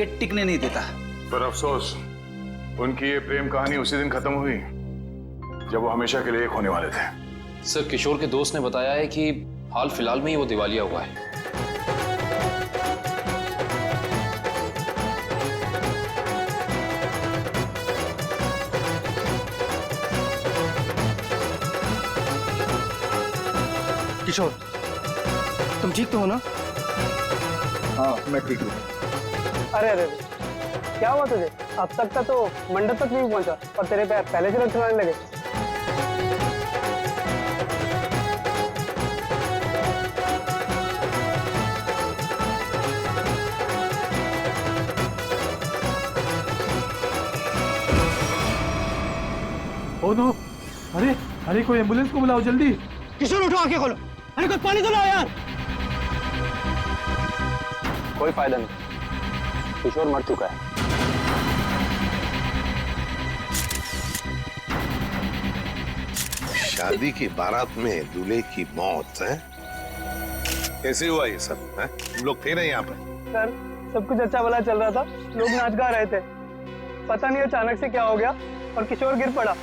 ये टिकने नहीं देता। पर अफसोस, उनकी ये प्रेम कहानी उसी दिन खत्म हुई जब वो हमेशा के लिए एक होने वाले थे। सर, किशोर के दोस्त ने बताया है कि हाल फिलहाल में ही वो दिवालिया हुआ है। किशोर, तुम ठीक तो हो ना? हाँ, मैं ठीक हूँ। अरे अरे अरे, क्या हुआ तुझे? अब तक का तो मंडप तक नहीं पहुंचा और तेरे पैर पहले से लड़खड़ाने लगे। Oh no! अरे अरे, कोई एम्बुलेंस को बुलाओ जल्दी। किशोर उठो, आंखें खोलो। अरे कुछ पानी तो लाओ यार। कोई फायदा नहीं, किशोर मर चुका है। शादी की बारात में दूल्हे की मौत है? कैसे हुआ ये सब? तुम लोग थे ना यहाँ पर? सर, सब कुछ अच्छा भला चल रहा था, लोग नाच गा रहे थे। पता नहीं अचानक से क्या हो गया और किशोर गिर पड़ा।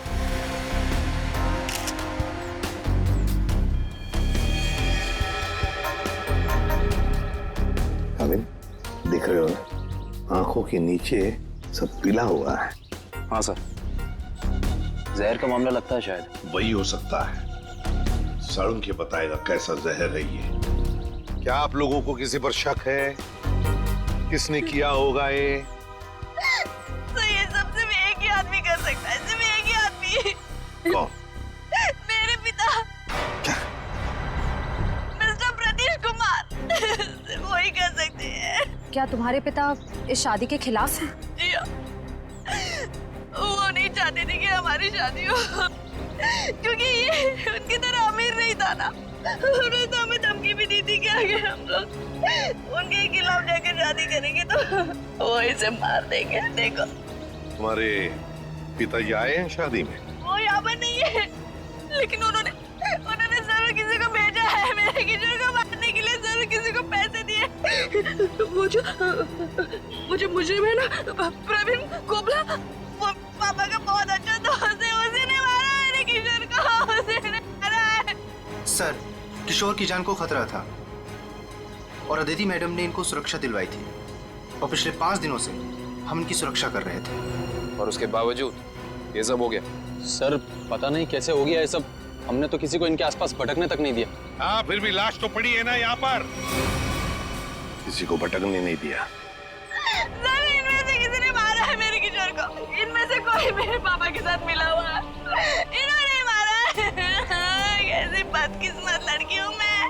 अभी दिख रहे हो ना, आंखों के नीचे सब पीला हुआ है। हाँ सर, जहर का मामला लगता है शायद। वही हो सकता है। सारुण के बताएगा कैसा जहर है ये। क्या आप लोगों को किसी पर शक है? किसने किया होगा ये? तो ये सब सिर्फ एक ही आदमी कर सकता है, सिर्फ एक ही आदमी। कौन? मेरे पिता, मिस्टर प्रतीश कुमार। सिर्फ वही कर सकते हैं। क्या तुम्हारे पिता इस शादी के खिलाफ हैं? जी हाँ। वो नहीं चाहते थे कि हमारी शादी हो, क्योंकि ये उनकी तरह अमीर नहीं था ना। उन्होंने तो हमें धमकी भी दी थी कि अगर हम लोग उनके खिलाफ जाकर शादी करेंगे तो वो इसे मार देंगे। देखो, तुम्हारे पिताजी आए हैं शादी में? वो यहाँ पर नहीं है, लेकिन उन्होंने जरूर किसी को भेजा है मेरे किशोर को मारने के लिए। जरूर किसी को पैसे दिए। वो जो मुझे है ना, प्रवीण कोबला, वो पापा का बहुत अच्छा दोस्त है। उसी ने मारा है मेरे किशोर को, उसी ने मारा है। सर, किशोर की जान को खतरा था और अदिति मैडम ने इनको सुरक्षा दिलवाई थी और पिछले 5 दिनों से हम इनकी सुरक्षा कर रहे थे। और उसके बावजूद ये सब हो गया। सर, पता नहीं कैसे हो गया ये सब। हमने तो किसी को इनके आसपास भटकने तक नहीं दिया। हाँ, फिर भी लाश तो पड़ी है ना यहाँ पर। किसी को भटकने नहीं दिया। सर, इनमें से किसी ने मारा है मेरे किशोर को। इनमें से कोई मेरे पापा के साथ मिला हुआ है। इन्होंने मारा है। कैसी बदकिस्मत लड़की हूँ मैं।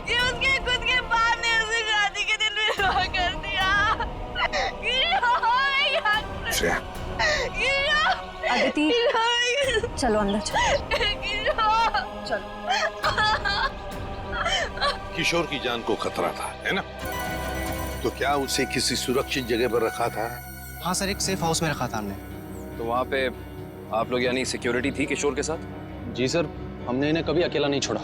ये उसके खुद के बाप ने उसे शादी के दिन विधवा कर दिया। अदिति, चलो अंदर चलो। किशोर की जान को खतरा था, है ना? तो क्या उसे किसी सुरक्षित जगह पर रखा था? हाँ सर, एक सेफ हाउस में रखा था हमने। तो वहाँ पे आप लोग यानी सिक्योरिटी थी किशोर के साथ? जी सर, हमने इन्हें कभी अकेला नहीं छोड़ा।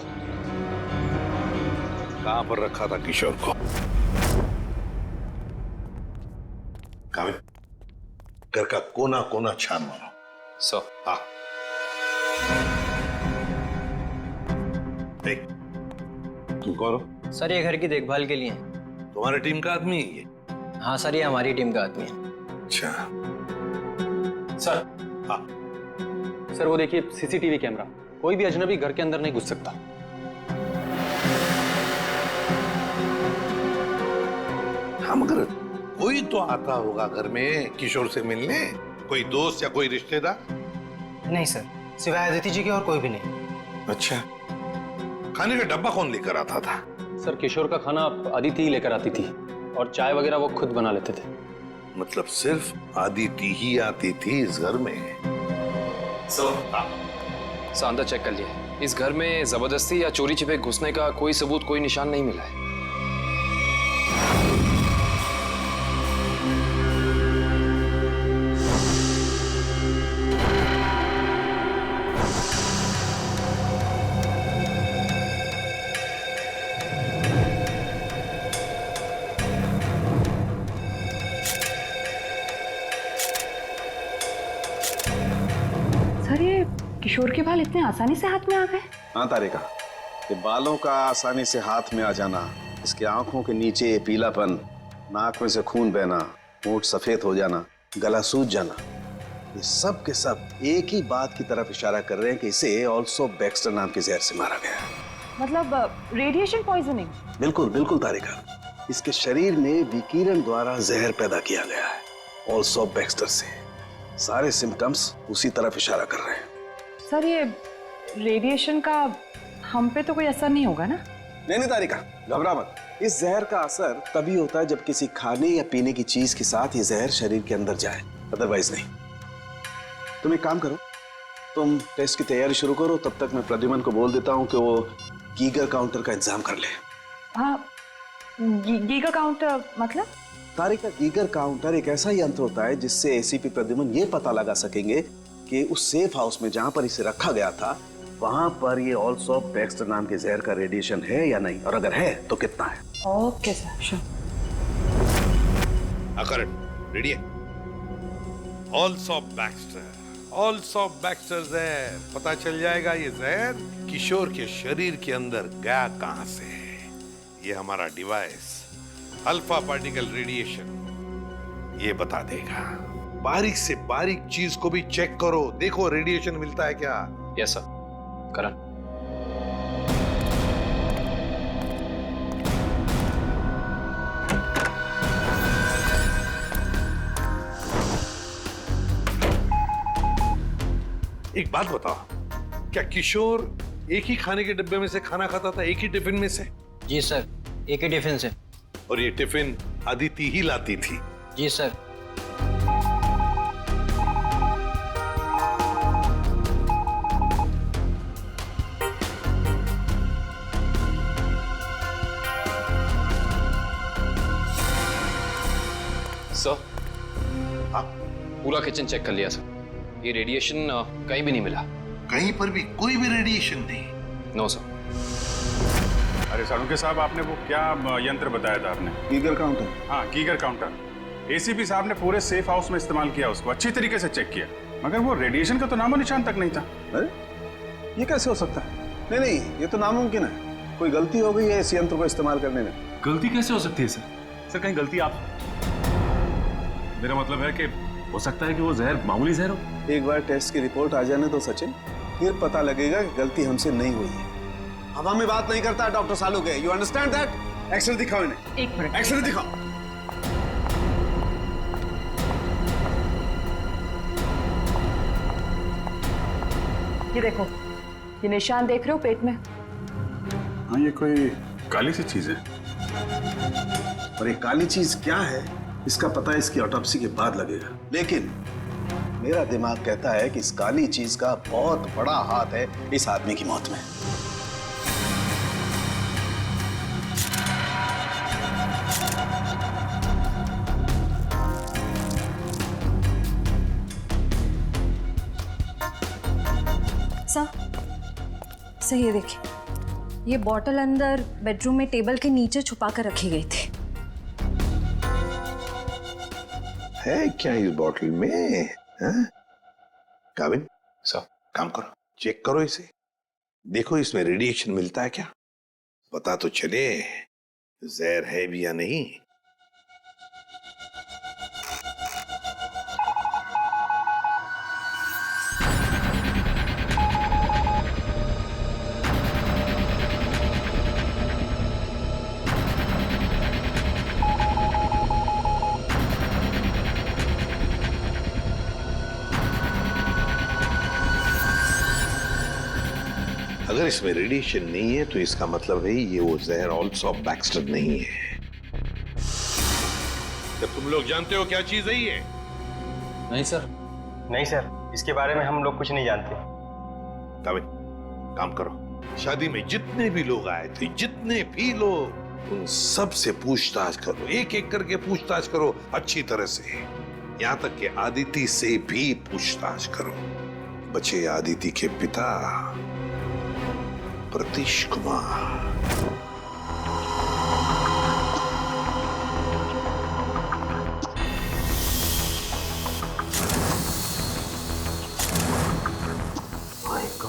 कहाँ पर रखा था किशोर को? कामिल, घर का कोना कोना छान मारो। सर। हाँ। देख, तुम कौन हो? सर, ये घर की देखभाल के लिए। तुम्हारी टीम का आदमी है ये? हाँ सर, ये हमारी टीम का आदमी है। अच्छा। सर। हाँ। सर, वो देखिए सीसीटीवी कैमरा। कोई भी अजनबी घर के अंदर नहीं घुस सकता। हाँ, मगर कोई तो आता होगा घर में किशोर से मिलने। कोई दोस्त या कोई रिश्तेदार? नहीं सर, सिवाय अदिति जी के और कोई भी नहीं। अच्छा, खाने का डब्बा कौन लेकर आता था? सर, किशोर का खाना अदिति ही लेकर आती थी और चाय वगैरह वो खुद बना लेते थे। मतलब सिर्फ अदिति ही आती थी इस घर में? सर, अंदर चेक कर लिए। इस घर में जबरदस्ती या चोरी छिपे घुसने का कोई सबूत, कोई निशान नहीं मिला है। किशोर के बाल इतने आसानी से हाथ में आ गए? हाँ तारिका, ये बालों का आसानी से हाथ में आ जाना, इसके आंखों के नीचे पीलापन, नाक में से खून बहना, होंठ सफेद हो जाना, गला सूज जाना, ये सब के सब एक ही बात की तरफ इशारा कर रहे हैं कि इसे ऑल्सो बैक्स्टर नाम के जहर से मारा गया है। मतलब रेडिएशन पॉइजनिंग? बिल्कुल बिल्कुल तारिका, इसके शरीर में विकिरण द्वारा जहर पैदा किया गया है, ऑल्सो बैक्स्टर से। सारे सिम्टम्स उसी तरफ इशारा कर रहे हैं। सर ये रेडिएशन का हम पे तो कोई असर नहीं होगा ना? नहीं तारिका, घबरा मत। इस जहर का असर तभी होता है जब किसी खाने या पीने की चीज के साथ ये जहर शरीर के अंदर जाए, अदरवाइज नहीं। तुम एक काम करो, तुम टेस्ट की तैयारी शुरू करो, तब तक मैं प्रद्युमन को बोल देता हूँ कि वो गीगर काउंटर का इंतजाम कर ले। हाँ, गीगर काउंटर मतलब? तारिका, गीगर काउंटर एक ऐसा यंत्र होता है जिससे एसीपी प्रद्युमन ये पता लगा सकेंगे कि उस सेफ हाउस में जहां पर इसे रखा गया था वहां पर ये ऑल्सो बैक्स्टर नाम के जहर का रेडिएशन है या नहीं, और अगर है तो कितना है। Okay sir, sure. Karan, ready है? ऑल्सो बैक्स्टर जहर, पता चल जाएगा ये जहर किशोर के शरीर के अंदर गया कहां से है। ये हमारा डिवाइस अल्फा पार्टिकल रेडिएशन ये बता देगा। बारीक से बारीक चीज को भी चेक करो, देखो रेडिएशन मिलता है क्या। Yes sir. करण, एक बात बताओ, क्या किशोर एक ही खाने के डिब्बे में से खाना खाता था, एक ही टिफिन में से? जी सर, एक ही टिफिन से। और ये टिफिन अदिति ही लाती थी? जी सर। सर, हाँ? पूरा किचन चेक कर लिया सर, ये रेडिएशन कहीं भी नहीं मिला। कहीं पर भी कोई भी रेडिएशन नहीं? No sir. अरे साळुंखे साहब, आपने वो क्या यंत्र बताया था आपने? Geiger counter? हाँ, गीगर काउंटर। एसीपी साहब ने पूरे सेफ हाउस में इस्तेमाल किया, उसको अच्छी तरीके से चेक किया, मगर वो रेडिएशन का तो नामो निशान तक नहीं था। अरे ये कैसे हो सकता है? नहीं नहीं, ये तो नामुमकिन है, कोई गलती हो गई है इस यंत्र को इस्तेमाल करने में। गलती कैसे हो सकती है सर? सर कहीं गलती आप, मेरा मतलब है कि हो सकता है कि वो जहर मामूली जहर हो। एक बार टेस्ट की रिपोर्ट आ जाने तो सचिन, फिर पता लगेगा कि गलती हमसे नहीं हुई है। हवा में बात नहीं करता doctor Salunkhe, you understand that? X-ray दिखाओ इन्हें। एक मिनट, एक्सरे दिखाओ। ये देखो, ये निशान देख रहे हो पेट में? हाँ, ये कोई काली सी चीज है। और ये काली चीज क्या है इसका पता इसकी ऑटोप्सी के बाद लगेगा, लेकिन मेरा दिमाग कहता है कि इस काली चीज का बहुत बड़ा हाथ है इस आदमी की मौत में। सर ये देखिए, ये बॉटल अंदर बेडरूम में टेबल के नीचे छुपा कर रखी गई थी। है क्या इस बॉटल में? काविन सर, काम करो, चेक करो इसे, देखो इसमें रेडिएशन मिलता है क्या, पता तो चले जहर है भी या नहीं। अगर इसमें रेडिएशन नहीं है तो इसका मतलब है ये वो जहर ऑल्सो बैक्स्टर नहीं है। तो तुम लोग जानते हो क्या चीज है ये? नहीं सर। नहीं सर, इसके बारे में हम लोग कुछ नहीं जानते। काविन, काम करो, शादी में जितने भी लोग आए थे, जितने भी लोग, उन सब से पूछताछ करो, एक एक करके पूछताछ करो अच्छी तरह से, यहां तक कि आदिति से भी पूछताछ करो। बचे आदिति के पिता प्रतीश कुमार।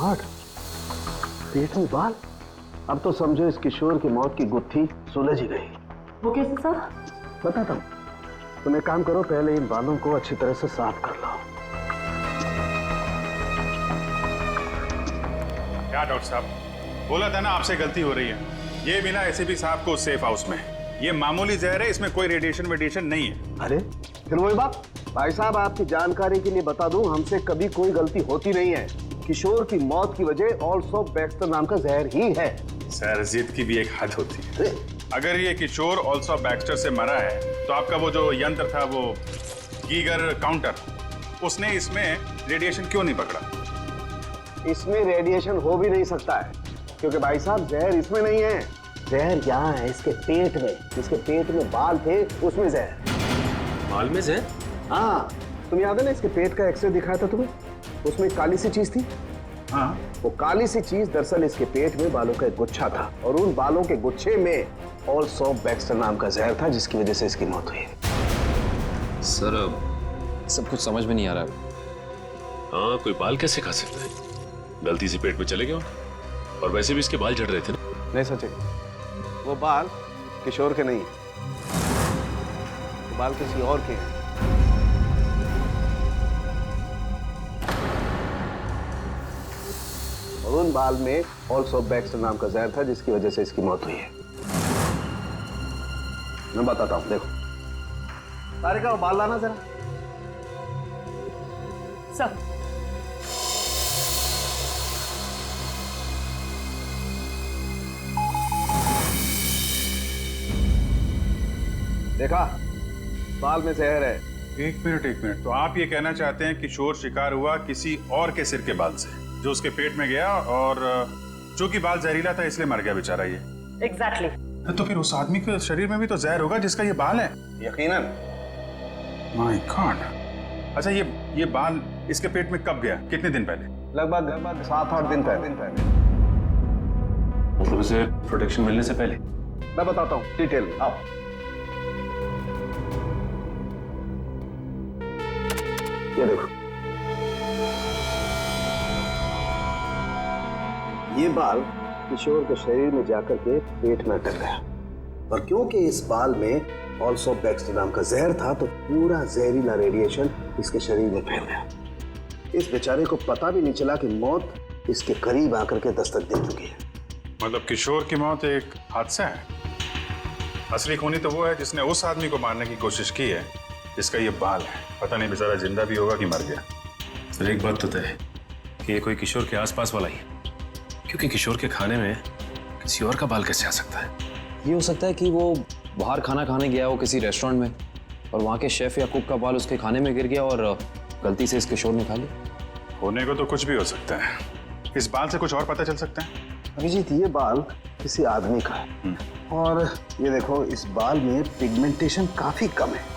गॉड, पेट में बाल। अब तो समझो इस किशोर की मौत की गुत्थी सुलझ ही गई। वो कैसे सर? बताता हूँ। तुम एक काम करो, पहले इन बालों को अच्छी तरह से साफ कर लो। क्या डॉक्टर साहब, बोला था ना आपसे गलती हो रही है। ये बिना एसीपी साहब को सेफ हाउस में, ये मामूली जहर है, इसमें कोई रेडिएशन नहीं है। अरे फिर वही बात। भाई साहब, आपकी जानकारी के लिए बता दूं, हमसे कभी कोई गलती होती नहीं है। किशोर की मौत की वजह ऑल्सो बैक्स्टर नाम का जहर ही है। सर, जिद की भी एक हद होती है। अगर ये किशोर ऑल्सो बैक्स्टर से मरा है तो आपका वो जो यंत्र था, वो गीगर काउंटर, उसने इसमें रेडिएशन क्यों नहीं पकड़ा? इसमें रेडिएशन हो भी नहीं सकता है, क्योंकि भाई साहब जहर इसमें नहीं है। जहर यहाँ है इसके पेट में। जिसके पेट में बाल थे उसमें जहर। बाल में जहर? हाँ, तुम याद है ना, इसके पेट का एक्सरे दिखाया था तुम्हें, उसमें एक काली सी चीज थी। हाँ, वो काली सी चीज दरअसल इसके पेट में बालों का एक गुच्छा था, और उन बालों के गुच्छे में ऑल्सो बैक्स्टर नाम का जहर था, जिसकी वजह से इसकी मौत हुई। सर सब कुछ समझ में नहीं आ रहा है। हाँ, कोई बाल कैसे खा सकता है? गलती से पेट में चले गए, और वैसे भी इसके बाल झड़ रहे थे ना। नहीं सचिन, वो बाल किशोर के नहीं, वो बाल किसी और के हैं। और उन बाल में ऑल्सो बैक्स्टर नाम का जहर था, जिसकी वजह से इसकी मौत हुई है। मैं बताता हूं, देखो। तारिका, वो बाल लाना जरा। सर देखा, बाल में जहर है। एक मिनट। तो आप ये कहना चाहते हैं किशोर शिकार हुआ किसी और के सिर के बाल से, जो उसके पेट में गया, और चूंकि बाल जहरीला था इसलिए मर गया बेचारा ये। एग्जैक्टली। तो फिर उस आदमी के शरीर में भी तो जहर होगा जिसका ये बाल है। यकीनन। My God. अच्छा, ये बाल इसके पेट में कब गया? कितने दिन पहले? लगभग 7-8 दिन पहले। मतलब उसे प्रोटेक्शन मिलने से पहले? मैं बताता हूँ डिटेल में, आओ। ये देखो, ये बाल किशोर के शरीर में जाकर के पेट में अटक गया, और क्योंकि इस बाल में ऑल्सो बैक्स्टर नाम का जहर था, तो पूरा जहरीला रेडिएशन इसके शरीर में फैल गया। इस बेचारे को पता भी नहीं चला कि मौत इसके करीब आकर के दस्तक दे चुकी है। मतलब किशोर की मौत एक हादसा है। असली खूनी तो वो है जिसने उस आदमी को मारने की कोशिश की है जिसका ये बाल है। पता नहीं बेचारा जिंदा भी होगा कि मर गया। सर, एक बात तो तय है कि ये कोई किशोर के आसपास वाला ही है, क्योंकि किशोर के खाने में किसी और का बाल कैसे आ सकता है? ये हो सकता है कि वो बाहर खाना खाने गया हो किसी रेस्टोरेंट में, और वहाँ के शेफ या कुक का बाल उसके खाने में गिर गया और गलती से इस किशोर ने खा लिया। होने को तो कुछ भी हो सकता है। इस बाल से कुछ और पता चल सकता है? अभिजीत, ये बाल किसी आदमी का है, और ये देखो, इस बाल में पिगमेंटेशन काफी कम है।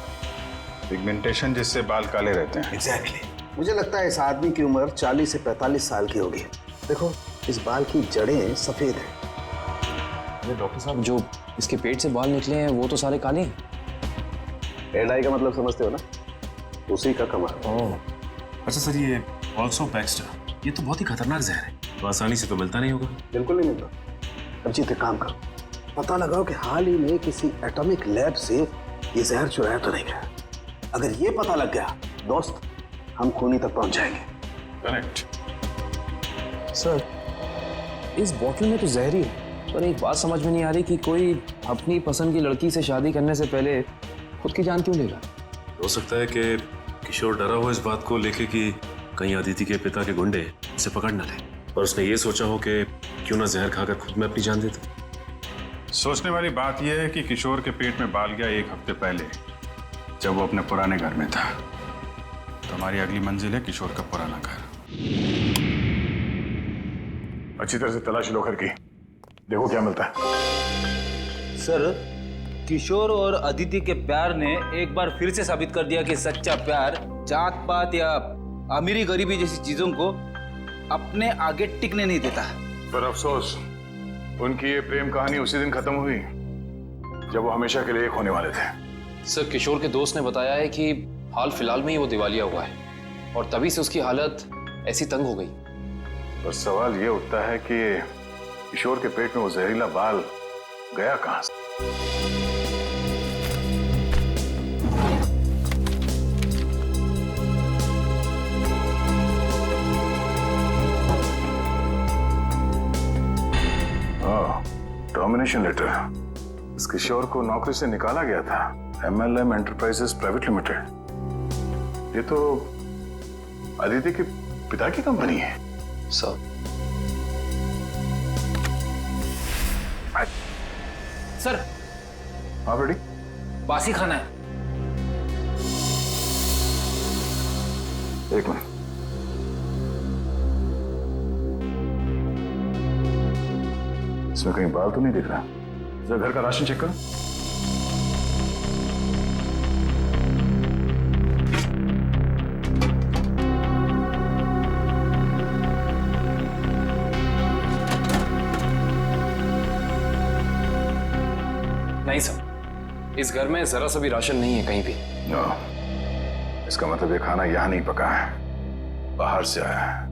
पिगमेंटेशन जिससे बाल काले रहते हैं। एग्जैक्टली। मुझे लगता है इस आदमी की उम्र 40 से 45 साल की होगी। देखो, इस बाल की जड़ें सफेद हैं। अरे डॉक्टर साहब, जो इसके पेट से बाल निकले हैं वो तो सारे काले हैं। हेयर डाई का मतलब समझते हो ना, उसी का कमाल। ओह, अच्छा सर, ये ऑल्सो बैक्स्टर, ये तो बहुत ही खतरनाक जहर है, तो आसानी से तो मिलता नहीं होगा। बिल्कुल नहीं मिलता। अभिजीत, एक काम करो, पता लगाओ कि हाल ही में किसी एटॉमिक लैब से ये जहर चुराया तो नहीं गया। अगर ये पता लग गया दोस्त, हम खूनी तक पहुंच जाएंगे। करेक्ट। सर, इस बोतल में तो जहर ही है, पर एक बात समझ में नहीं आ रही कि कोई अपनी पसंद की लड़की से शादी करने से पहले खुद की जान क्यों ले रहा? हो सकता है कि किशोर डरा हो इस बात को लेके कि कहीं अदिति के पिता के गुंडे उसे पकड़ न ले, और उसने ये सोचा हो कि क्यों ना जहर खाकर खुद में अपनी जान देता। सोचने वाली बात यह है कि किशोर के पेट में बाल गया 1 हफ्ते पहले, जब वो अपने पुराने घर में था। तो हमारी अगली मंजिल है किशोर का पुराना घर। अच्छी तरह से तलाश लो घर की, देखो क्या मिलता है। सर, किशोर और अदिति के प्यार ने एक बार फिर से साबित कर दिया कि सच्चा प्यार जात पात या अमीरी गरीबी जैसी चीजों को अपने आगे टिकने नहीं देता। पर अफसोस, उनकी ये प्रेम कहानी उसी दिन खत्म हुई जब वो हमेशा के लिए एक होने वाले थे। सर, किशोर के दोस्त ने बताया है कि हाल फिलहाल में ही वो दिवालिया हुआ है, और तभी से उसकी हालत ऐसी तंग हो गई। पर सवाल ये उठता है कि किशोर के पेट में वो जहरीला बाल गया कहां से? Termination letter. इस किशोर को नौकरी से निकाला गया था MLM एंटरप्राइजेस प्राइवेट लिमिटेड। ये तो अदिति के पिता की कंपनी है। सर सर हाँ बेटी, बासी खाना है। एक मिनट। इसमें कहीं बाल तो नहीं दिख रहा। जरा घर का राशन चेक करो। नहीं सर, इस घर में जरा सा भी राशन नहीं है कहीं भी। नो, इसका मतलब ये खाना यहां नहीं पका है, बाहर से आया है।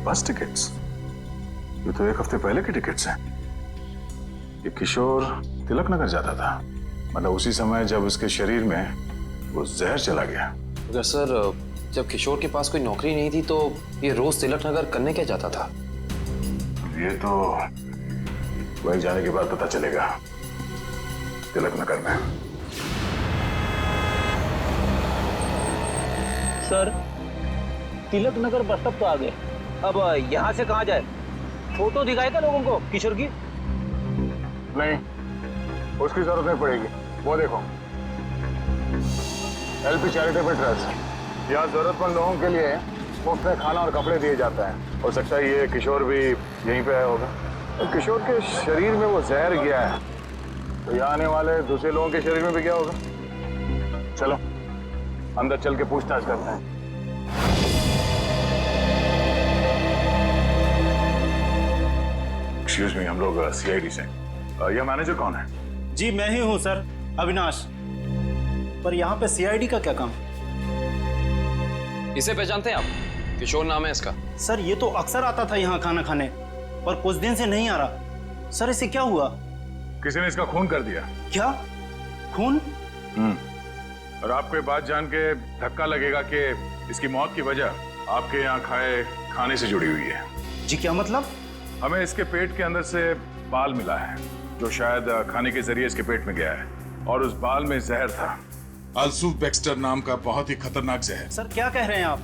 बस टिकट्स? ये तो एक हफ्ते पहले की टिकट्स हैं। ये किशोर तिलक नगर जाता था, मतलब उसी समय जब उसके शरीर में वो जहर चला गया। अगर सर जब किशोर के पास कोई नौकरी नहीं थी तो ये रोज तिलक नगर करने क्या जाता था? ये तो वही जाने के बाद पता चलेगा। तिलक नगर में। Sir, Tilak Nagar bus stop तो आ गए, अब यहाँ से कहाँ जाए? फोटो दिखाएगा लोगों को किशोर की? नहीं, उसकी जरूरत नहीं पड़ेगी। वो देखो, LP चैरिटेबल ट्रस्ट, यहाँ जरूरतमंद लोगों के लिए मुफ्त में खाना और कपड़े दिए जाता है। हो सकता है ये किशोर भी यहीं पे आया होगा। तो किशोर के शरीर में वो जहर गया है, तो यहाँ आने वाले दूसरे लोगों के शरीर में भी क्या होगा? चलो अंदर चल के पूछताछ करते हैं। एक्सक्यूज मी, हम लोग CID से। यह मैनेजर कौन है? जी मैं ही हूँ सर, अविनाश। पर यहाँ पे CID का क्या काम? इसे पहचानते हैं आप? किशोर नाम है इसका। सर ये तो अक्सर आता था यहाँ खाना खाने, पर कुछ दिन से नहीं आ रहा। सर इसे क्या हुआ? किसी ने इसका खून कर दिया। क्या? खून? और आपको ये बात जान के धक्का लगेगा कि इसकी मौत की वजह आपके यहाँ खाए खाने से जुड़ी हुई है। जी क्या मतलब? हमें इसके पेट के अंदर से बाल मिला है, जो शायद खाने के जरिए इसके पेट में गया है, और उस बाल में जहर था। अल्सूफ बैक्स्टर नाम का बहुत ही खतरनाक जहर। सर क्या कह रहे हैं आप?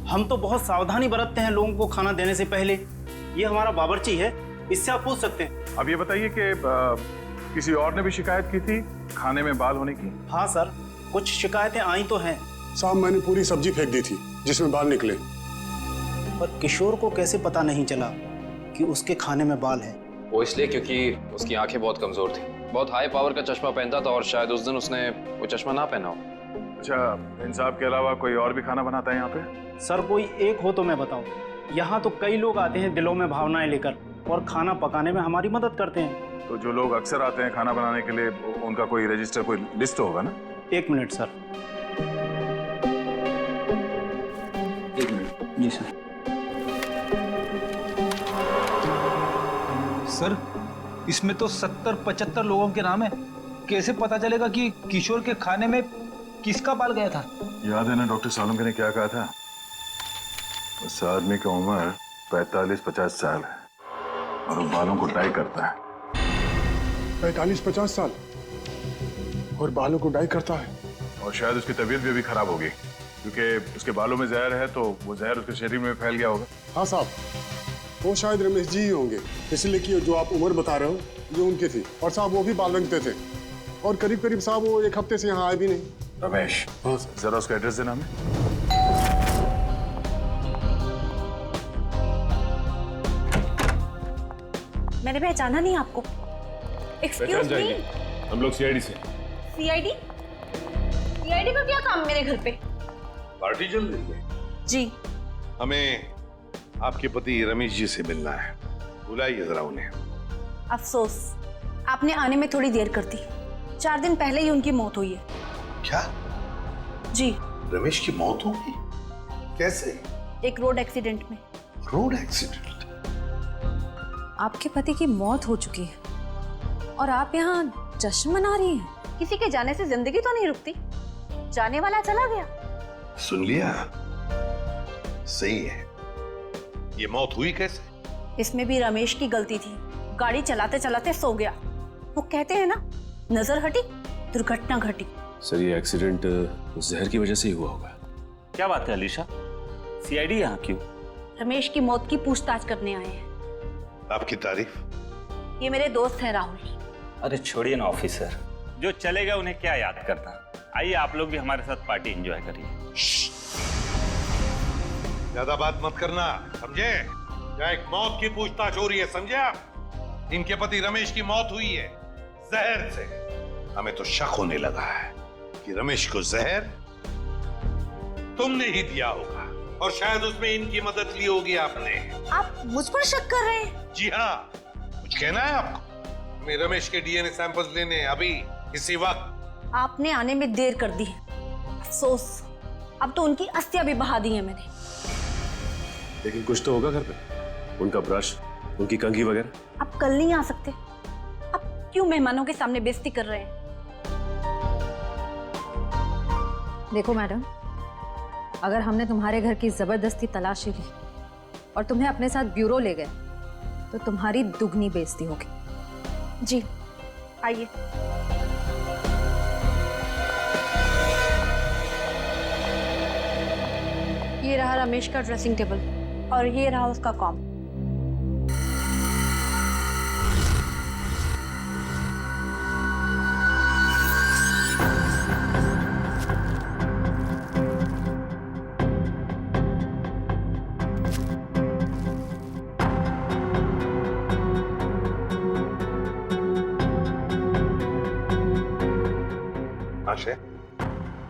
हम तो बहुत सावधानी बरतते हैं लोगों को खाना देने से पहले। ये हमारा बावर्ची है, इससे आप पूछ सकते हैं। अब ये बताइए कि किसी और ने भी शिकायत की थी खाने में बाल होने की? हाँ सर, कुछ शिकायतें आई तो हैं। साहब मैंने पूरी सब्जी फेंक दी थी जिसमें बाल निकले। पर किशोर को कैसे पता नहीं चला कि उसके खाने में बाल है? वो इसलिए क्योंकि उसकी आंखें बहुत कमजोर थी, बहुत हाई पावर का चश्मा पहनता था और शायद उस दिन उसने वो चश्मा ना पहना हो। अच्छा, इन साहब के अलावा कोई और भी खाना बनाता है यहाँ पे? सर कोई एक हो तो मैं बताऊं। यहाँ तो कई लोग आते हैं दिलों में भावनाएं लेकर और खाना पकाने में हमारी मदद करते हैं। तो जो लोग अक्सर आते हैं खाना बनाने के लिए, उनका कोई रजिस्टर, कोई लिस्ट होगा ना? एक मिनट सर। एक मिनट। जी सर। सर, इसमें तो 70-75 लोगों के नाम है। कैसे पता चलेगा कि किशोर के खाने में किसका बाल गया था? याद है ना डॉक्टर सालुंके ने क्या कहा था? उस आदमी की उम्र 45-50 साल है और वो बालों को डाई करता है। 45-50 साल और बालों को डाई करता है? और शायद उसकी तबीयत भी अभी खराब होगी, क्योंकि उसके बालों में जहर है, तो वो जहर उसके शरीर में फैल गया होगा। हाँ साहब, वो शायद रमेश जी ही होंगे, इसलिए कि जो आप उम्र बता रहे हो जो उनकी थी। और साहब वो भी बाल रंगते थे और करीब करीब साहब वो एक हफ्ते से यहाँ आए भी नहीं। रमेश, हाँ जरा उसका एड्रेस देना हमें। मैंने पहचाना नहीं आपको। एक्सक्यूज मी, हम लोग CID से। CID? CID का क्या काम मेरे घर पे? पार्टी चल रही है। जी, हमें आपके पति रमेश जी से मिलना है, बुलाइए जरा उन्हें। अफसोस, आपने आने में थोड़ी देर कर दी। 4 दिन पहले ही उनकी मौत हुई है। क्या? जी। रमेश की मौत हो गई? कैसे? एक रोड एक्सीडेंट में। Road accident? आपके पति की मौत हो चुकी है और आप यहाँ जश्न मना रही हैं। किसी के जाने से जिंदगी तो नहीं रुकती। जाने वाला चला गया। सुन लिया? सही है। ये मौत हुई कैसे? इसमें भी रमेश की गलती थी। गाड़ी चलाते चलाते सो गया। वो कहते हैं ना, नजर हटी दुर्घटना घटी। सर ये एक्सीडेंट जहर की वजह से ही हुआ होगा। क्या बात है अलीशा? सीआईडी यहाँ क्यों? रमेश की मौत की पूछताछ करने आए हैं। आपकी तारीफ? ये मेरे दोस्त हैं राहुल। अरे छोड़िए ना ऑफिसर, जो चले गए उन्हें क्या याद करना। आइए आप लोग भी हमारे साथ पार्टी एंजॉय करिए। ज्यादा बात मत करना, समझे? यहाँ एक मौत की पूछताछ हो रही है, समझे आप? इनके पति रमेश की मौत हुई है जहर से। हमें तो शक होने लगा है कि रमेश को जहर तुमने ही दिया होगा और शायद उसमें इनकी मदद ली होगी आपने। आप मुझ पर शक कर रहे हैं? जी हाँ, कुछ कहना है आपको? हमें रमेश के डीएनए सैंपल्स लेने हैं अभी, इसी वक्त। आपने आने में देर कर दी। अफसोस, अब तो उनकी अस्थियां भी बहा दी हैं मैंने। लेकिन कुछ तो होगा घर पे, उनका ब्रश, उनकी कंघी वगैरह। आप कल नहीं आ सकते? आप क्यों मेहमानों के सामने बेइज्जती कर रहे हैं? देखो मैडम, अगर हमने तुम्हारे घर की जबरदस्ती तलाशी ली और तुम्हें अपने साथ ब्यूरो ले गए तो तुम्हारी दुगनी बेइज्जती होगी। जी आइए। ये रहा रमेश का ड्रेसिंग टेबल और ये रहा उसका कॉम। आशय?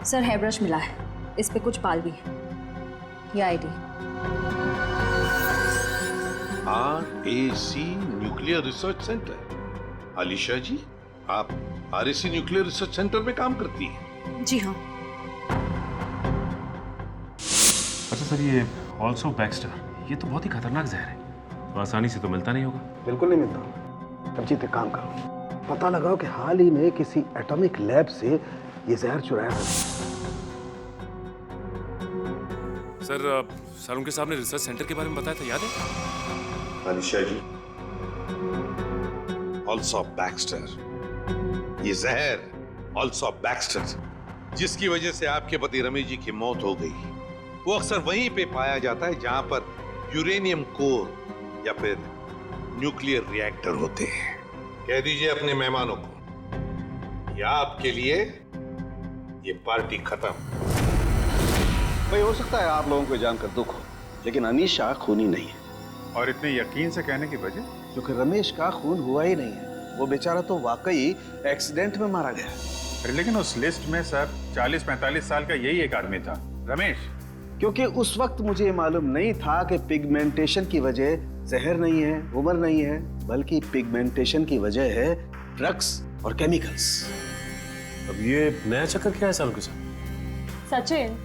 सर हेयर ब्रश मिला है, इस पे कुछ बाल भी है। ये ID. RAC nuclear research centre. Alisha ji, आप RAC न्यूक्लियर रिसर्च सेंटर में काम करती हैं? जी हाँ। अच्छा सर, ये ऑल्सो बैक्स्टर, ये तो बहुत ही खतरनाक जहर है, तो आसानी से तो मिलता नहीं होगा। बिल्कुल नहीं मिलता। अभिजीत, एक काम करो, पता लगाओ कि हाल ही में किसी एटॉमिक लैब से ये जहर चुराया था। सर उनके सामने रिसर्च सेंटर के बारे में बताया था, याद है? अलीशा जी, ऑल्सो बैक्स्टर, ये जहर ऑल्सो बैक्स्टर जिसकी वजह से आपके पति रमेश जी की मौत हो गई, वो अक्सर वहीं पे पाया जाता है जहां पर यूरेनियम कोर या फिर न्यूक्लियर रिएक्टर होते हैं। कह दीजिए अपने मेहमानों को, या आपके लिए ये पार्टी खत्म। भाई, हो सकता है आप लोगों को जानकर दुख हो, लेकिन अनीशा खूनी नहीं है। और इतने यकीन से कहने की वजह? क्योंकि रमेश का खून हुआ ही नहीं है। वो बेचारा तो वाकई एक्सीडेंट में मारा गया। अरे लेकिन उस लिस्ट में सर 40-45 साल का यही एक आदमी था, रमेश। क्योंकि उस वक्त मुझे मालूम नहीं था कि पिगमेंटेशन की वजह जहर नहीं है, उम्र नहीं है, बल्कि पिगमेंटेशन की वजह है ड्रग्स और केमिकल्स। अब ये नया चक्कर क्या है सालों के साथ? सचिन,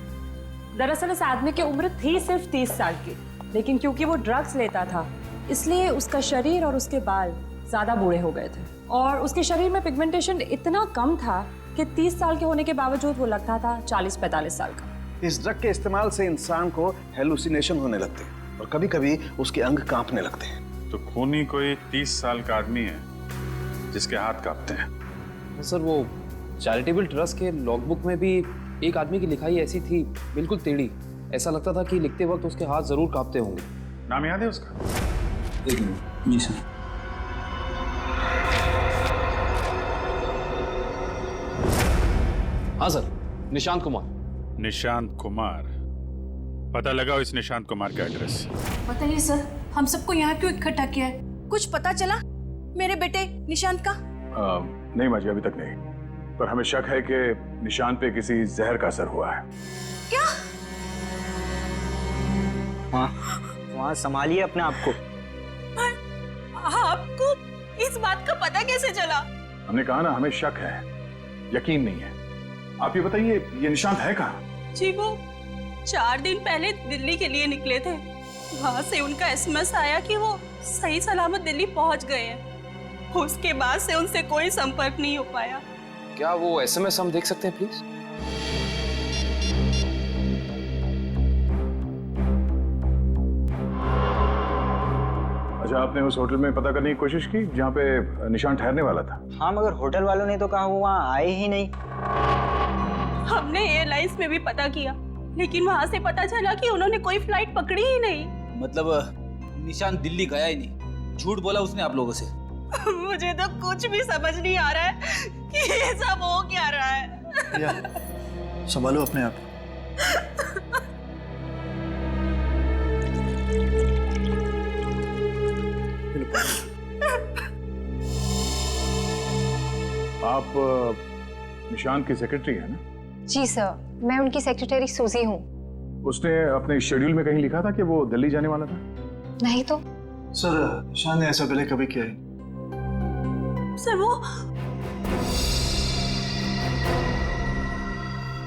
दरअसल इस आदमी की उम्र थी सिर्फ 30 साल की, लेकिन क्योंकि वो ड्रग्स लेता था इसलिए उसका शरीर और उसके बाल ज्यादा बूढ़े हो गए थे और उसके शरीर में पिगमेंटेशन इतना कम था कि 30 साल के होने के बावजूद वो लगता था 40-45 साल का। इस ड्रग के इस्तेमाल से इंसान को हेलुसिनेशन होने लगते हैं और कभी-कभी उसके अंग कांपने लगते हैं। तो खूनी कोई 30 साल का आदमी है जिसके हाथ कांपते हैं। सर वो चैरिटेबल ट्रस्ट के लॉगबुक में भी एक आदमी की लिखाई ऐसी थी, बिल्कुल टेढ़ी। ऐसा लगता था कि लिखते वक्त उसके हाथ जरूर कांपते होंगे। नाम याद है उसका? एक मिनट। जी सर। हाँ सर, निशांत कुमार। निशांत कुमार? पता लगाओ इस निशांत कुमार का एड्रेस। बताइए सर, हम सबको यहाँ क्यों इकट्ठा किया है? कुछ पता चला मेरे बेटे निशांत का? नहीं माजी, अभी तक नहीं, पर हमें शक है कि निशांत पे किसी जहर का असर हुआ है। क्या? वहाँ संभालिए अपने आप को। आपको इस बात का पता कैसे चला? हमने कहा ना, हमें शक है, यकीन नहीं है। आप ये बताइए, ये निशांत है कहाँ? जी वो 4 दिन पहले दिल्ली के लिए निकले थे। वहाँ से उनका एसएमएस आया कि वो सही सलामत दिल्ली पहुँच गए हैं। उसके बाद से उनसे कोई संपर्क नहीं हो पाया। क्या वो एसएमएस हम देख सकते हैं प्लीज? अच्छा, आपने उस होटल में पता करने की कोशिश की जहाँ पे निशांत ठहरने वाला था? हाँ, मगर होटल वालों ने तो कहा वो वहाँ आए ही नहीं। हमने एयरलाइंस में भी पता किया, लेकिन वहाँ से पता चला कि उन्होंने कोई फ्लाइट पकड़ी ही नहीं। मतलब निशांत दिल्ली गया ही नहीं, झूठ बोला उसने आप लोगों से? मुझे तो कुछ भी समझ नहीं आ रहा है कि ये सब हो क्या रहा है। संभालो अपने आप। आप निशांत की सेक्रेटरी है ना? जी सर, मैं उनकी सेक्रेटरी सूजी हूँ। उसने अपने शेड्यूल में कहीं लिखा था कि वो दिल्ली जाने वाला था? नहीं तो। सर, निशांत ने ऐसा पहले कभी किया है? सर वो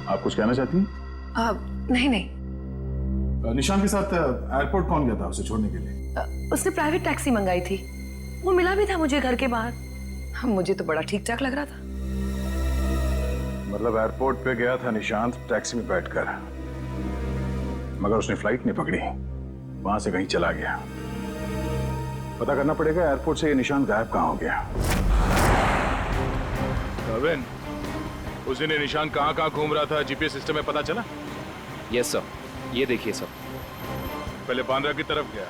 आप कुछ कहना चाहती हैं? नहीं नहीं। निशांत के साथ एयरपोर्ट कौन गया था उसे छोड़ने के लिए? उसने प्राइवेट टैक्सी मंगाई थी, वो मिला भी था मुझे घर के बाहर। मुझे तो बड़ा ठीक ठाक लग रहा था। मतलब एयरपोर्ट पे गया था निशांत टैक्सी में बैठकर, मगर उसने फ्लाइट नहीं पकड़ी, वहां से कहीं चला गया। पता करना पड़ेगा एयरपोर्ट से ये निशांत गायब कहाँ हो गया। कविन, उस दिन निशांत कहाँ घूम रहा था, जीपीएस सिस्टम में पता चला? यस सर, ये देखिए सर। पहले बांद्रा की तरफ गया,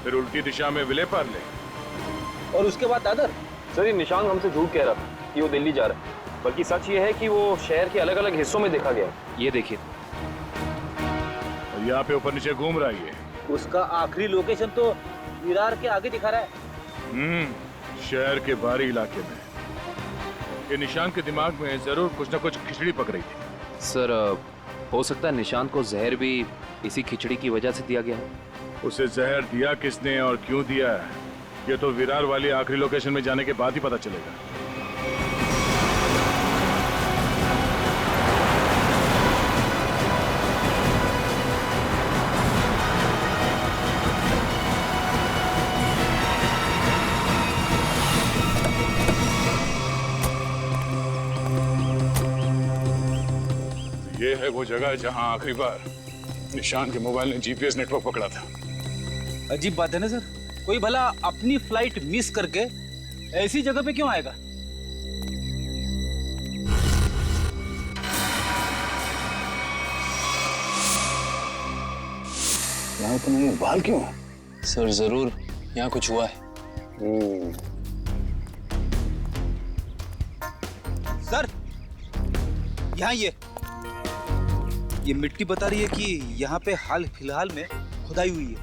फिर उल्टी दिशा में विले पार्ले, और उसके बाद दादर। सर ये निशांत हमसे झूठ कह रहा था कि वो दिल्ली जा रहा है, बल्कि सच ये है कि वो शहर के अलग अलग हिस्सों में देखा गया। ये देखिए, और यहाँ पे ऊपर नीचे घूम रहा है। उसका आखिरी लोकेशन तो विरार के आगे दिखा रहा है। शहर के बाहरी इलाके में। ये निशांत के दिमाग में जरूर कुछ ना कुछ खिचड़ी पक रही थी। सर हो सकता है निशांत को जहर भी इसी खिचड़ी की वजह से दिया गया है। उसे जहर दिया किसने और क्यों दिया है, ये तो विरार वाली आखिरी लोकेशन में जाने के बाद ही पता चलेगा। ये है वो जगह जहां आखिरी बार निशांत के मोबाइल ने जीपीएस नेटवर्क पकड़ा था। अजीब बात है ना सर, कोई भला अपनी फ्लाइट मिस करके ऐसी जगह पे क्यों आएगा? यहाँ तो नहीं, बाल क्यों? सर जरूर यहाँ कुछ हुआ है। सर यहाँ ये मिट्टी बता रही है कि यहाँ पे हाल फिलहाल में खुदाई हुई है।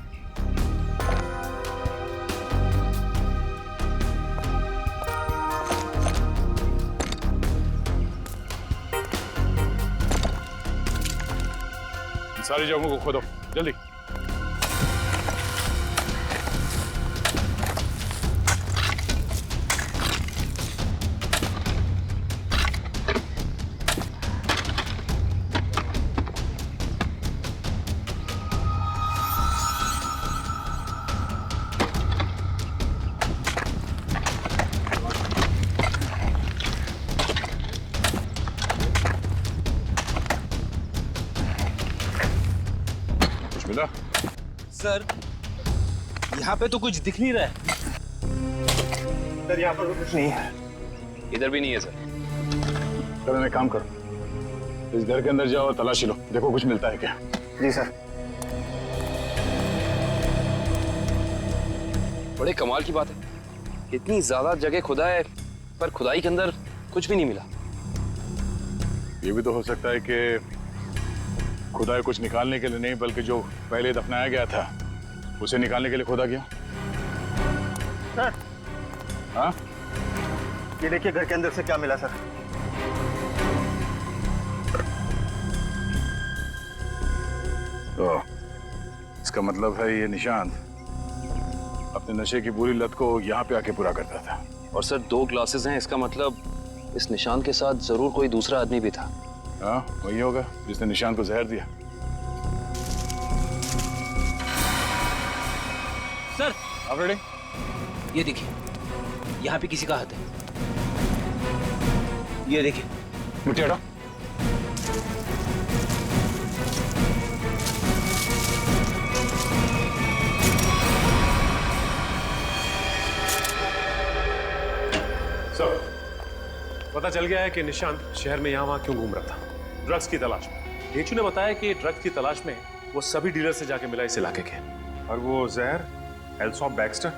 सारी जगहों को खोदो जल्दी। मिला? सर यहाँ पे तो कुछ दिख नहीं रहा है। सर यहाँ पर कुछ नहीं है। इधर भी नहीं है सर। चलो एक काम करो, इस घर के अंदर जाओ और तलाशी लो, देखो कुछ मिलता है क्या। जी सर। बड़े कमाल की बात है, इतनी ज्यादा जगह खुदा है पर खुदाई के अंदर कुछ भी नहीं मिला। ये भी तो हो सकता है कि खुदाई कुछ निकालने के लिए नहीं, बल्कि जो पहले दफनाया गया था उसे निकालने के लिए खोदा गया। सर, हाँ? ये देखिए घर के अंदर से क्या मिला सर। तो इस इसका मतलब है ये निशांत अपने नशे की बुरी लत को यहाँ पे आके पूरा करता था। और सर 2 ग्लासेस हैं, इसका मतलब इस निशांत के साथ जरूर कोई दूसरा आदमी भी था। हाँ वही होगा जिसने निशांत को जहर दिया। सर आप रेडी? ये देखिए, यहाँ पे किसी का हाथ है। ये देखिए। मुट्ठी हटाओ। सर, पता चल गया है कि निशांत शहर में यहाँ वहाँ क्यों घूम रहा था। ड्रग्स की तलाश में। हेचू ने बताया कि ड्रग्स की तलाश में वो सभी डीलर से जाके मिला इस इलाके के। और वो जहर एल्सॉप बैक्स्टर,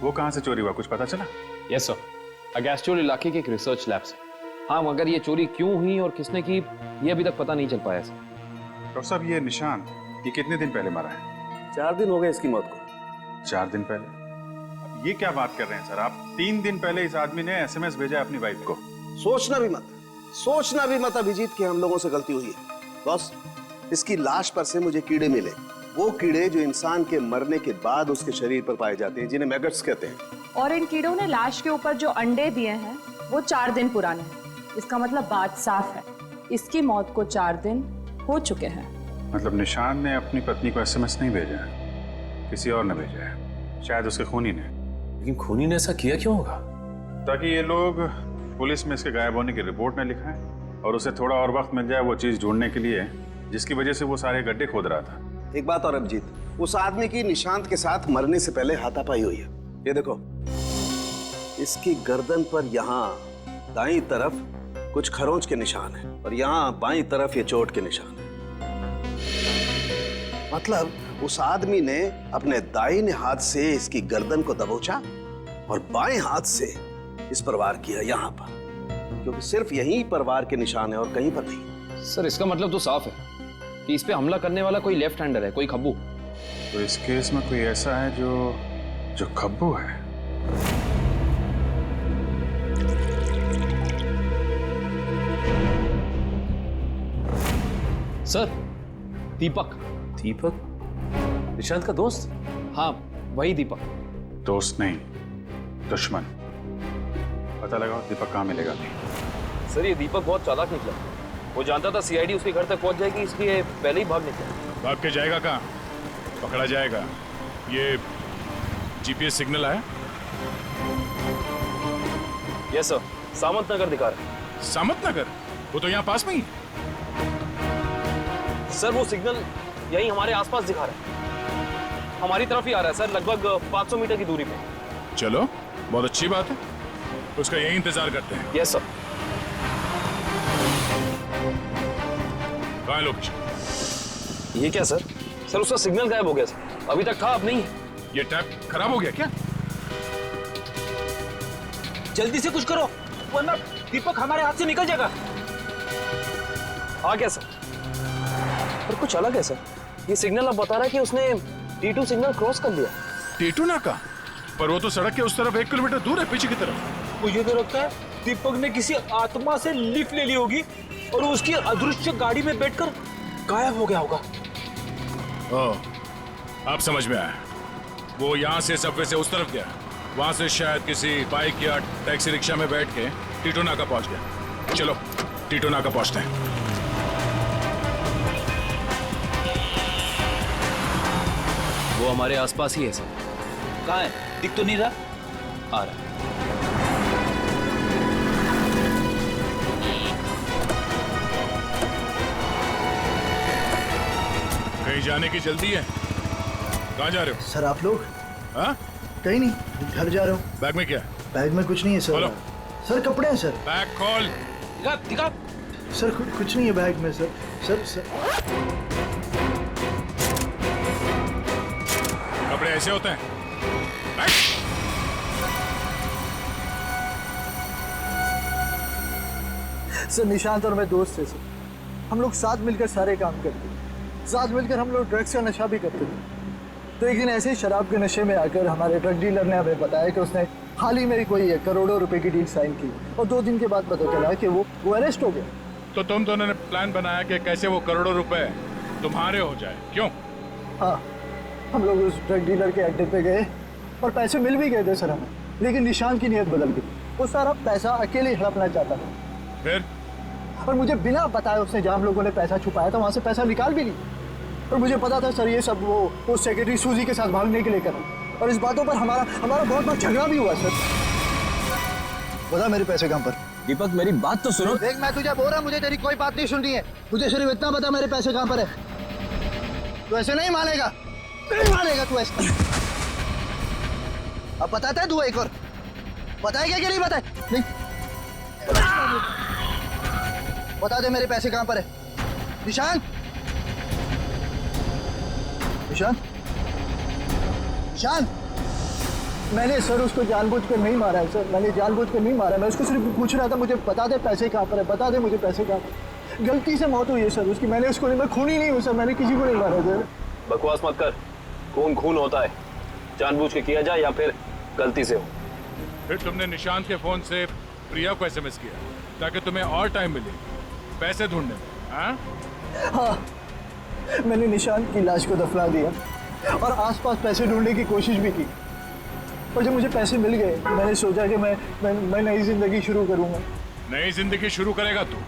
वो कहाँ से चोरी हुआ, कुछ पता चला? यस सर, अगेस्ट्योल इलाके के एक रिसर्च लैब से। हाँ, मगर ये चोरी क्यों हुई और किसने की ये अभी तक पता नहीं चल पाया सर। डॉक्टर साहब, ये निशांत ये कितने दिन पहले मरा है? 4 दिन हो गए इसकी मौत को। 4 दिन पहले? अब ये क्या बात कर रहे हैं सर आप? 3 दिन पहले इस आदमी ने SMS भेजा अपनी वाइफ को। सोचना भी मत अभिजीत कि हम लोगों से गलती हुई है। बॉस, इसकी लाश पर से मुझे कीड़े मिले, वो कीड़े जो इंसान के मरने के बाद उसके शरीर पर पाए जाते हैं, जिन्हें मैगट्स कहते हैं। और इन कीड़ों ने लाश के ऊपर जो अंडे दिए हैं वो 4 दिन पुराने हैं। इसका मतलब बात साफ है, इसकी मौत को 4 दिन हो चुके हैं। मतलब निशांत ने अपनी पत्नी को SMS नहीं भेजा है, किसी और ने भेजा है, शायद उसके खूनी ने। लेकिन खूनी ने ऐसा किया क्यों होगा? ताकि ये लोग पुलिस में इसके गायब होने की रिपोर्ट न लिखाएं और उसे थोड़ा और वक्त मिल जाए वो चीज ढूंढने के लिए जिसकी वजह से वो सारे गड्ढे खोद रहा था। एक बात और अभिजीत, उस आदमी की निशांत के साथ मरने से पहले हाथापाई हुई है। ये देखो, इसकी गर्दन पर यहाँ दाईं तरफ कुछ खरोंच के निशान है और यहाँ बाईं तरफ ये चोट के निशान है। मतलब उस आदमी ने अपने दाहिने हाथ से इसकी गर्दन को दबोचा और बाएं हाथ से इस पर वार किया यहाँ पर, क्योंकि सिर्फ यहीं पर वार के निशान है और कहीं पर नहीं। सर, इसका मतलब तो साफ है कि इस पे हमला करने वाला कोई लेफ्ट हैंडर है, कोई खब्बू। तो इस केस में कोई ऐसा है जो खब्बू है। सर, दीपक निशांत का दोस्त? हाँ, वही दीपक। दोस्त नहीं, दुश्मन। पता लगाओ दीपक कहाँ मिलेगा। सर, ये दीपक बहुत चालाक निकला। वो जानता था CID उसके घर तक पहुंच जाएगी, इसलिए पहले ही भाग निकला। भाग के जाएगा कहाँ? पकड़ा जाएगा। ये GPS सिग्नल आया? यस सर, सामंत नगर दिखा रहा है। सामंत नगर? वो तो यहाँ पास में ही। सर, वो सिग्नल यही हमारे आसपास दिखा रहा है, हमारी तरफ ही आ रहा है सर, लगभग 500 मीटर की दूरी पे। चलो, बहुत अच्छी बात है, उसका यही इंतजार करते हैं। Yes sir. कहाँ है लोकेशन? ये क्या सर? सर, उसका सिग्नल गायब हो गया सर, अभी तक था, अब नहीं। ये टैप खराब हो गया क्या? जल्दी से कुछ करो वरना दीपक हमारे हाथ से निकल जाएगा। आ गया सर, पर कुछ अलग है सर। ये सिग्नल अब बता रहा है कि उसने T2 सिग्नल क्रॉस कर लिया। T2 नाका? पर वो तो सड़क के उस तरफ 1 किलोमीटर दूर है, पीछे की तरफ। मुझे तो लगता है दीपक ने किसी आत्मा से लिफ्ट ले ली होगी और उसकी अदृश्य गाड़ी में बैठकर गायब हो गया होगा। ओह, अब समझ में आया। वो यहाँ से सबवे से उस तरफ गया, वहां से शायद किसी बाइक या टैक्सी रिक्शा में बैठ के T2 नाका पहुंच गया। चलो T2 नाका पहुंचते हैं। वो हमारे आसपास ही है सर। कहाँ है? दिख तो नहीं रहा। आ रहा है। कहीं जाने की जल्दी है? कहाँ जा रहे हो? सर आप लोग? हाँ? कहीं नहीं, घर जा रहा हूँ। बैग में क्या? बैग में कुछ नहीं है सर। खोलो। सर कपड़े हैं सर। बैग खोल। दिखा। सर कुछ नहीं है बैग में सर। सर कपड़े ऐसे होते हैं? सर निशांत और मैं दोस्त थे सर, हम लोग साथ मिलकर सारे काम करते थे, साथ मिलकर हम लोग ड्रग्स का नशा भी करते थे। तो एक दिन ऐसे ही शराब के नशे में आकर हमारे ड्रग डीलर ने हमें बताया कि उसने हाल ही में कोई करोड़ों रुपए की डील साइन की और 2 दिन के बाद पता चला कि वो अरेस्ट हो गया। तो तुम दोनों ने प्लान बनाया कि कैसे वो करोड़ों रुपए तुम्हारे हो जाए, क्यों? हाँ, हम लोग उस ड्रग डीलर के अड्डे पे गए और पैसे मिल भी गए थे सर हमें, लेकिन निशांत की नीयत बदल गई। वो सारा पैसा अकेले हड़पना चाहता था। फिर? और मुझे बिना बताए उसने जहाँ हम लोगों ने पैसा छुपाया था वहाँ से पैसा निकाल भी लिया। और मुझे पता था सर ये सब वो सेक्रेटरी सूजी के साथ भागने के लिए कर रहा। और इस बातों पर हमारा बहुत बार झगड़ा भी हुआ सर। बता मेरे पैसे कहाँ पर? दीपक मेरी बात तो सुनो। देख मैं तुझे बोल रहा, मुझे तेरी कोई बात नहीं सुननी है। मुझे सिर्फ इतना बता मेरे पैसे कहाँ पर है। तू ऐसे नहीं मानेगा, नहीं मानेगा तू ऐसे। अब बताता है तू एक और, बताएगा कि नहीं बताए? नहीं बता दे मेरे पैसे कहाँ पर है। निशांत, निशांत, निशांत। मैंने सर उसको जानबूझकर नहीं मारा है सर, मैंने जानबूझकर नहीं मारा है। मैं उसको सिर्फ पूछ रहा था मुझे बता दे पैसे कहाँ पर है, बता दे मुझे पैसे कहाँ पर। गलती से मौत हुई है सर उसकी, मैंने उसको नहीं, मैं खूनी नहीं हूँ सर, मैंने किसी को नहीं मारा सर। बकवास मत कर, खून खून होता है, जानबूझ के किया जाए या फिर गलती से हो। फिर तुमने निशांत के फोन से प्रिया को एसएमएस किया ताकि तुम्हें और टाइम मिले पैसे ढूंढने में? हाँ, मैंने निशांत की लाश को दफना दिया और आसपास पैसे ढूंढने की कोशिश भी की। और जब मुझे पैसे मिल गए मैंने सोचा कि मैं नई जिंदगी शुरू करूंगा। नई जिंदगी शुरू करेगा तू,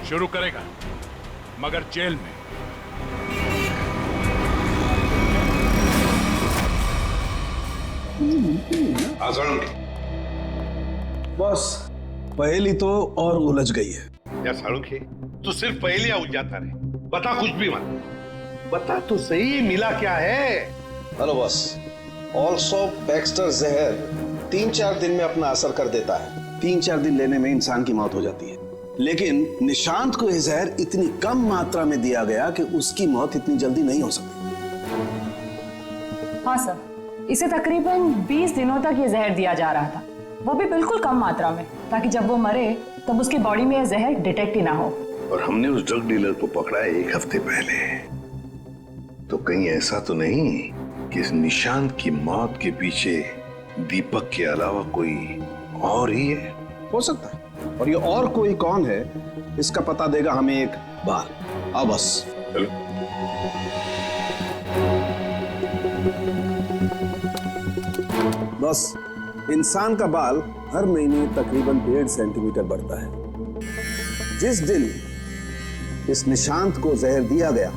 शुरू करेगा, मगर जेल में। बस पहेली तो और उलझ गई है। यार साळुंखे, तू सिर्फ पहेलियां उलझाता रहे, बता कुछ भी मत, बता तो सही मिला क्या है। हेलो बॉस, ऑल्सो बैक्स्टर जहर 3-4 दिन में अपना असर कर देता है। 3-4 दिन लेने में इंसान की मौत हो जाती है, लेकिन निशांत को यह जहर इतनी कम मात्रा में दिया गया कि उसकी मौत इतनी जल्दी नहीं हो सकती। हाँ सर, इसे तकरीबन 20 दिनों तक ये जहर दिया जा रहा था, वो भी बिल्कुल कम मात्रा में, ताकि जब वो मरे तब उसकी बॉडी में यह जहर डिटेक्ट ही ना हो। और हमने उस ड्रग डीलर को पकड़ा है 1 हफ्ते पहले, तो कहीं ऐसा तो नहीं कि इस निशांत की मौत के पीछे दीपक के अलावा कोई और ही है? हो सकता है, और ये और कोई कौन है इसका पता देगा हमें एक बार। आओ बस। बस इंसान का बाल हर महीने तकरीबन 1.5 सेंटीमीटर बढ़ता है। जिस दिन इस निशांत को जहर दिया गया,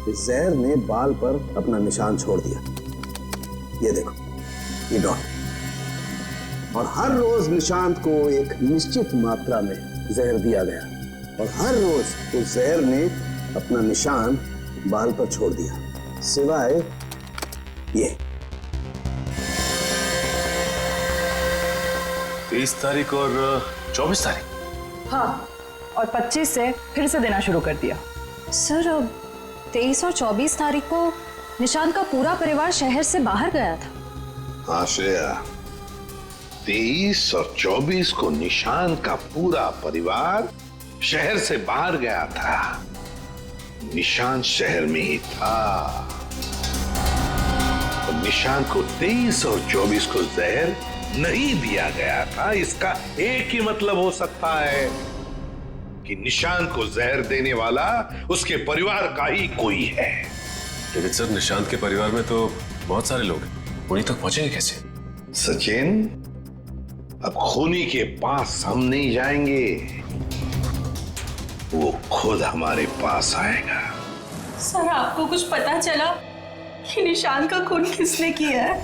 इस जहर ने बाल पर अपना निशान छोड़ दिया। ये देखो, ये डॉट। और हर रोज निशांत को एक निश्चित मात्रा में जहर दिया गया और हर रोज उस जहर ने अपना निशान बाल पर छोड़ दिया, सिवाय ये 23 तारीख और 24 तारीख। हाँ, और 25 से फिर से देना शुरू कर दिया। सर 23 और 24 तारीख को निशांत का पूरा परिवार शहर से बाहर गया था। हाँ श्रेया, 23 और 24 को निशांत का पूरा परिवार शहर से बाहर गया था। निशांत शहर में ही था और निशांत को 23 और 24 को जहर नहीं दिया गया था। इसका एक ही मतलब हो सकता है कि निशांत को जहर देने वाला उसके परिवार का ही कोई है। लेकिन सर, निशांत के परिवार में तो बहुत सारे लोग हैं, उन्हीं तक पहुंचेंगे कैसे? सचिन, अब खूनी के पास हम नहीं जाएंगे, वो खुद हमारे पास आएगा। सर, आपको कुछ पता चला कि निशांत का खून किसने किया है?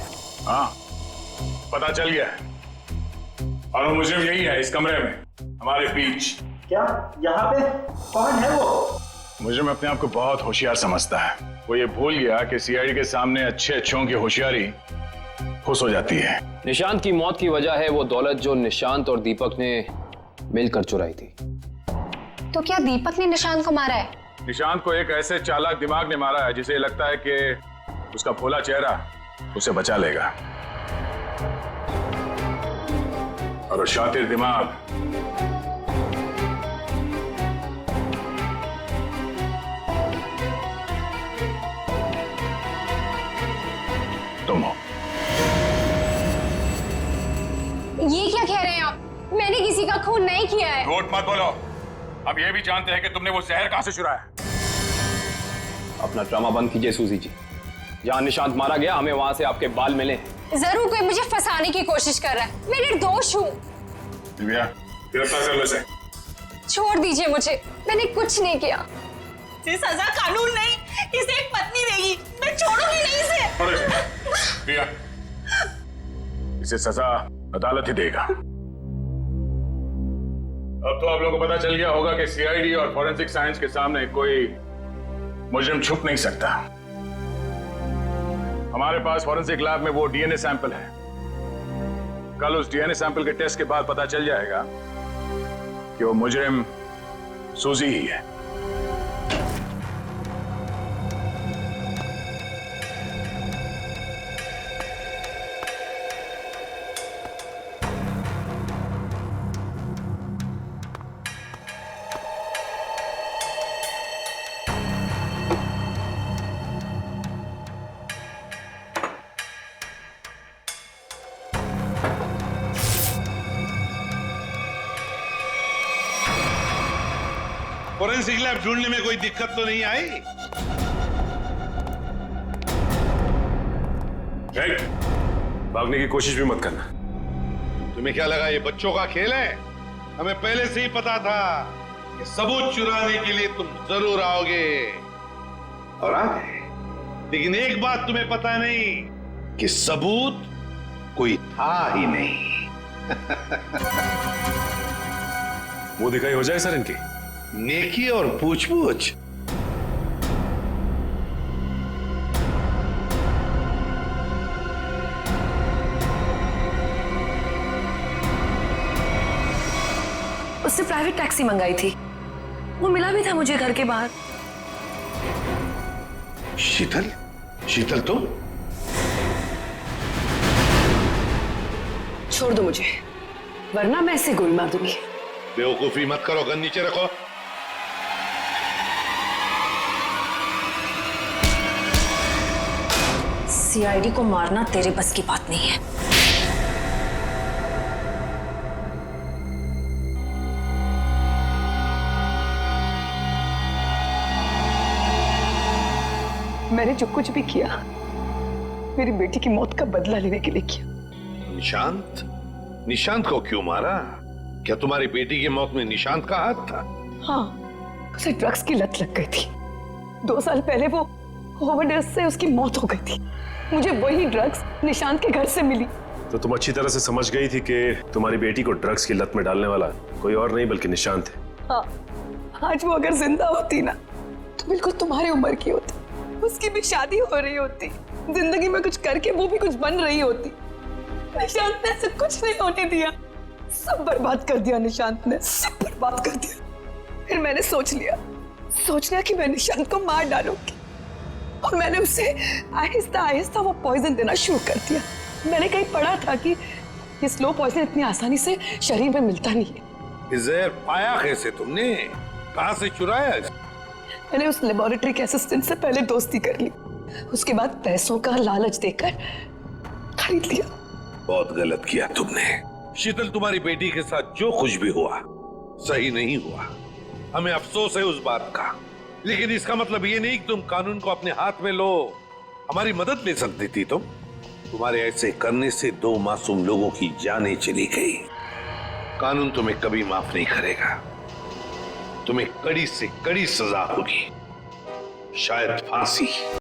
हाँ, पता चल गया है, और मुझे यही है इस कमरे में हमारे बीच। क्या यहाँ पे कौन है वो? मुझे में अपने आप को बहुत होशियार समझता है। वो ये भूल गया कि सीआईडी के सामने अच्छे अच्छों की होशियारी फुस हो जाती है। निशांत की मौत की वजह है वो दौलत जो निशांत और दीपक ने मिलकर चुराई थी। तो क्या दीपक ने निशांत को मारा है? निशांत को एक ऐसे चालाक दिमाग ने मारा है जिसे लगता है कि उसका भोला चेहरा उसे बचा लेगा, और शातिर दिमाग तुम हो। ये क्या कह रहे हैं आप? मैंने किसी का खून नहीं किया है। झूठ मत बोलो। अब ये भी जानते हैं कि तुमने वो जहर कहां से चुराया। अपना ड्रामा बंद कीजिए सूजी जी, जहाँ निशांत मारा गया हमें वहां से आपके बाल मिले। जरूर कोई मुझे फंसाने की कोशिश कर रहा है। मैं निर्दोष हूँ। दिव्या, गिरफ्तार कर लो इसे। छोड़ दीजिए मुझे, मैंने कुछ नहीं किया। इसे सजा कानून नहीं, इसे एक पत्नी देगी। मैं छोड़ूंगी नहीं इसे। दिव्या, इसे सजा अदालत ही देगा। अब तो आप लोगों को पता चल गया होगा कि सीआईडी और फॉरेंसिक साइंस के सामने कोई मुजरिम छुप नहीं सकता। हमारे पास फॉरेंसिक लैब में वो डीएनए सैंपल है। कल उस डीएनए सैंपल के टेस्ट के बाद पता चल जाएगा कि वो मुजरिम सूजी ही है। फोरेंसिक लैब ढूंढने में कोई दिक्कत तो नहीं आई? भागने की कोशिश भी मत करना। तुम्हें क्या लगा ये बच्चों का खेल है? हमें पहले से ही पता था कि सबूत चुराने के लिए तुम जरूर आओगे, और आ गए। लेकिन एक बात तुम्हें पता नहीं कि सबूत कोई था ही नहीं। मुंह दिखाई हो जाए सर इनकी। नेकी और पूछ-पूछ। उससे प्राइवेट टैक्सी मंगाई थी, वो मिला भी था मुझे घर के बाहर। शीतल? शीतल तुम? छोड़ दो मुझे, वरना मैं इसे गोली मार दूंगी। बेवकूफी मत करो, गन नीचे रखो। सीआईडी को मारना तेरे बस की बात नहीं है। मैंने जो कुछ भी किया मेरी बेटी की मौत का बदला लेने के लिए किया। निशांत? निशांत को क्यों मारा? क्या तुम्हारी बेटी की मौत में निशांत का हाथ था? हाँ, उसे ड्रग्स की लत लग गई थी। 2 साल पहले वो ओवरडोज से उसकी मौत हो गई थी। मुझे वही ड्रग्स निशांत के घर से मिली। तो तुम अच्छी तरह से समझ गई थी कि तुम्हारी बेटी को ड्रग्स की लत में डालने वाला कोई और नहीं बल्कि निशांत है। हाँ, आज वो अगर जिंदा होती ना तो बिल्कुल तुम्हारी उम्र की होती। उसकी भी शादी हो रही होती, जिंदगी में कुछ करके वो भी कुछ बन रही होती। निशांत ने ऐसे कुछ नहीं होने दिया, सब बर्बाद कर दिया निशांत ने, सब बर्बाद कर दिया। फिर मैंने सोच लिया कि मैं निशांत को मार डालूंगी, और मैंने उसे आहिस्ता आहिस्ता वो पॉइजन देना शुरू कर दिया। मैंने कहीं पढ़ा था कि ये स्लो पॉइजन इतनी आसानी से शरीर में मिलता नहीं है। जहर पाया कैसे तुमने? कहां से चुराया? मैंने उस लेबोरेटरी के असिस्टेंट से पहले दोस्ती कर ली, उसके बाद पैसों का लालच देकर खरीद लिया। बहुत गलत किया तुमने। शीतल, तुम्हारी बेटी के साथ जो कुछ भी हुआ सही नहीं हुआ। हमें अफसोस है उस बात का, लेकिन इसका मतलब ये नहीं कि तुम कानून को अपने हाथ में लो। हमारी मदद ले सकती थी तुम। तुम्हारे ऐसे करने से 2 मासूम लोगों की जानें चली गई। कानून तुम्हें कभी माफ नहीं करेगा। तुम्हें कड़ी से कड़ी सजा होगी, शायद फांसी।